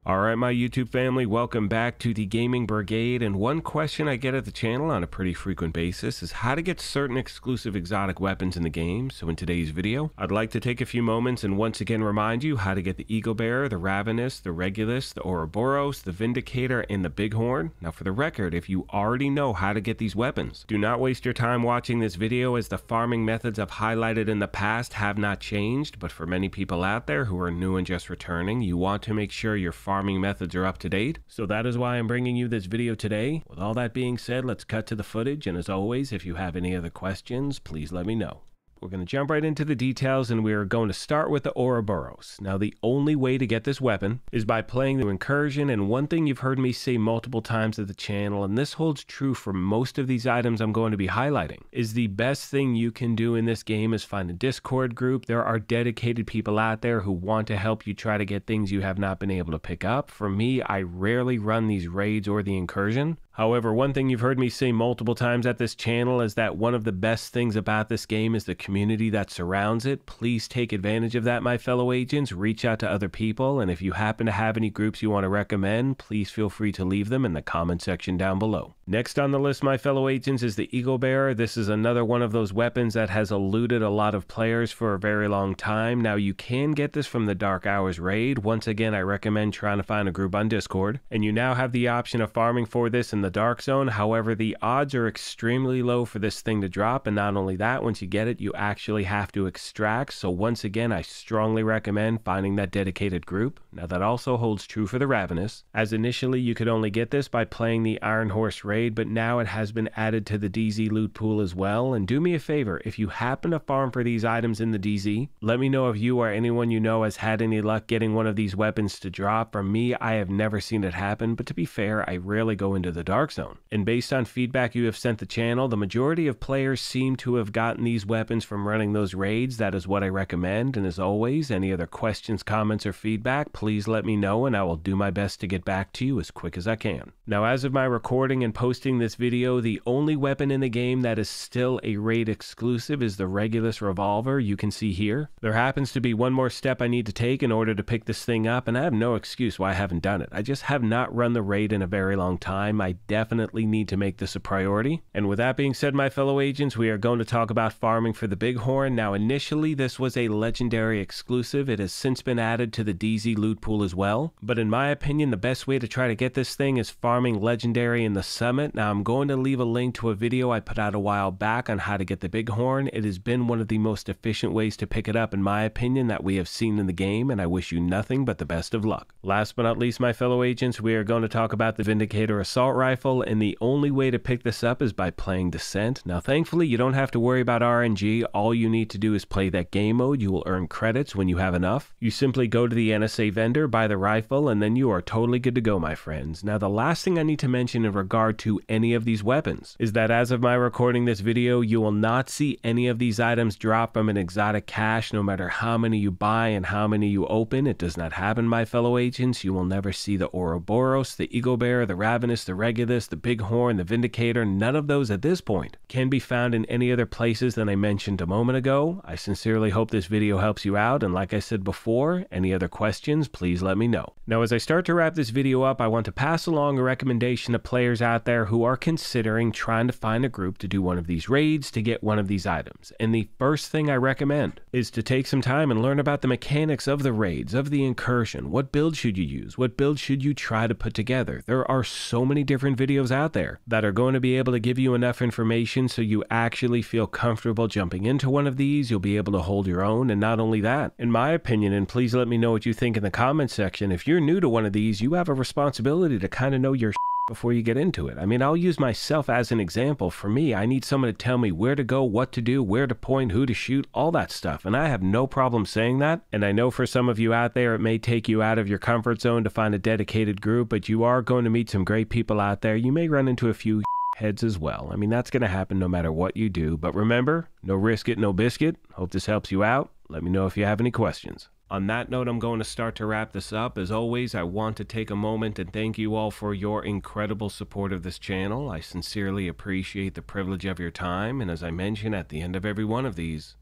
Alright, my YouTube family, welcome back to the Gaming Brigade, and one question I get at the channel on a pretty frequent basis is how to get certain exclusive exotic weapons in the game. So in today's video, I'd like to take a few moments and once again remind you how to get the Eagle Bearer, the Ravenous, the Regulus, the Oraburos, the Vindicator, and the BIGHORN. Now for the record, if you already know how to get these weapons, do not waste your time watching this video as the farming methods I've highlighted in the past have not changed, but for many people out there who are new and just returning, you want to make sure your farming methods are up to date. So that is why I'm bringing you this video today. With all that being said, let's cut to the footage, and as always, if you have any other questions, please let me know. We're going to jump right into the details, and we are going to start with the Oraburos. Now, the only way to get this weapon is by playing the Incursion, and one thing you've heard me say multiple times at the channel, and this holds true for most of these items I'm going to be highlighting, is the best thing you can do in this game is find a Discord group. There are dedicated people out there who want to help you try to get things you have not been able to pick up. For me, I rarely run these raids or the Incursion. However, one thing you've heard me say multiple times at this channel is that one of the best things about this game is the community that surrounds it. Please take advantage of that, my fellow agents. Reach out to other people, and if you happen to have any groups you want to recommend, please feel free to leave them in the comment section down below. Next on the list, my fellow agents, is the Eagle Bearer. This is another one of those weapons that has eluded a lot of players for a very long time. Now, you can get this from the Dark Hours raid. Once again, I recommend trying to find a group on Discord, and you now have the option of farming for this in the Dark Zone. However, the odds are extremely low for this thing to drop, and not only that, once you get it, you actually have to extract. So once again, I strongly recommend finding that dedicated group. Now, that also holds true for the Ravenous, as initially you could only get this by playing the Iron Horse raid, but now it has been added to the DZ loot pool as well. And do me a favor, if you happen to farm for these items in the DZ, let me know if you or anyone you know has had any luck getting one of these weapons to drop. For me, I have never seen it happen, but to be fair, I rarely go into the Dark Zone. And based on feedback you have sent the channel, the majority of players seem to have gotten these weapons from running those raids. That is what I recommend. And as always, any other questions, comments, or feedback, please let me know and I will do my best to get back to you as quick as I can. Now, as of my recording and posting this video, the only weapon in the game that is still a raid exclusive is the Regulus Revolver. You can see here. There happens to be one more step I need to take in order to pick this thing up, and I have no excuse why I haven't done it. I just have not run the raid in a very long time. I definitely need to make this a priority. And with that being said, my fellow agents, we are going to talk about farming for the BIGHORN. Now, initially this was a legendary exclusive. It has since been added to the DZ loot pool as well, but in my opinion, the best way to try to get this thing is farming legendary in the summit. Now, I'm going to leave a link to a video I put out a while back on how to get the BIGHORN. It has been one of the most efficient ways to pick it up, in my opinion, that we have seen in the game, and I wish you nothing but the best of luck. Last but not least, my fellow agents, we are going to talk about the Vindicator assault rifle, and the only way to pick this up is by playing Descent. Now, thankfully, you don't have to worry about RNG. All you need to do is play that game mode. You will earn credits when you have enough. You simply go to the NSA vendor, buy the rifle, and then you are totally good to go, my friends. Now, the last thing I need to mention in regard to any of these weapons is that as of my recording this video, you will not see any of these items drop from an exotic cache, no matter how many you buy and how many you open. It does not happen, my fellow agents. You will never see the Oraburos, the Eagle Bearer, the Ravenous, the Regulus, the BIGHORN, the Vindicator. None of those at this point can be found in any other places than I mentioned a moment ago. I sincerely hope this video helps you out, and like I said before, any other questions, please let me know. Now, as I start to wrap this video up, I want to pass along a recommendation to players out there who are considering trying to find a group to do one of these raids to get one of these items. And the first thing I recommend is to take some time and learn about the mechanics of the raids, of the Incursion. What build should you use? What build should you try to put together? There are so many different videos out there that are going to be able to give you enough information so you actually feel comfortable jumping into one of these. You'll be able to hold your own, and not only that, in my opinion, and please let me know what you think in the comments section, if you're new to one of these, you have a responsibility to kind of know your before you get into it. I mean, I'll use myself as an example. For me, I need someone to tell me where to go, what to do, where to point, who to shoot, all that stuff, and I have no problem saying that. And I know for some of you out there, it may take you out of your comfort zone to find a dedicated group, but you are going to meet some great people out there. You may run into a few heads as well. I mean, that's going to happen no matter what you do, but remember, no risk it, no biscuit. Hope this helps you out. Let me know if you have any questions. On that note, I'm going to start to wrap this up. As always, I want to take a moment and thank you all for your incredible support of this channel. I sincerely appreciate the privilege of your time, and as I mention at the end of every one of these,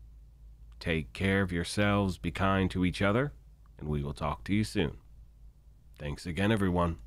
take care of yourselves, be kind to each other, and we will talk to you soon. Thanks again, everyone.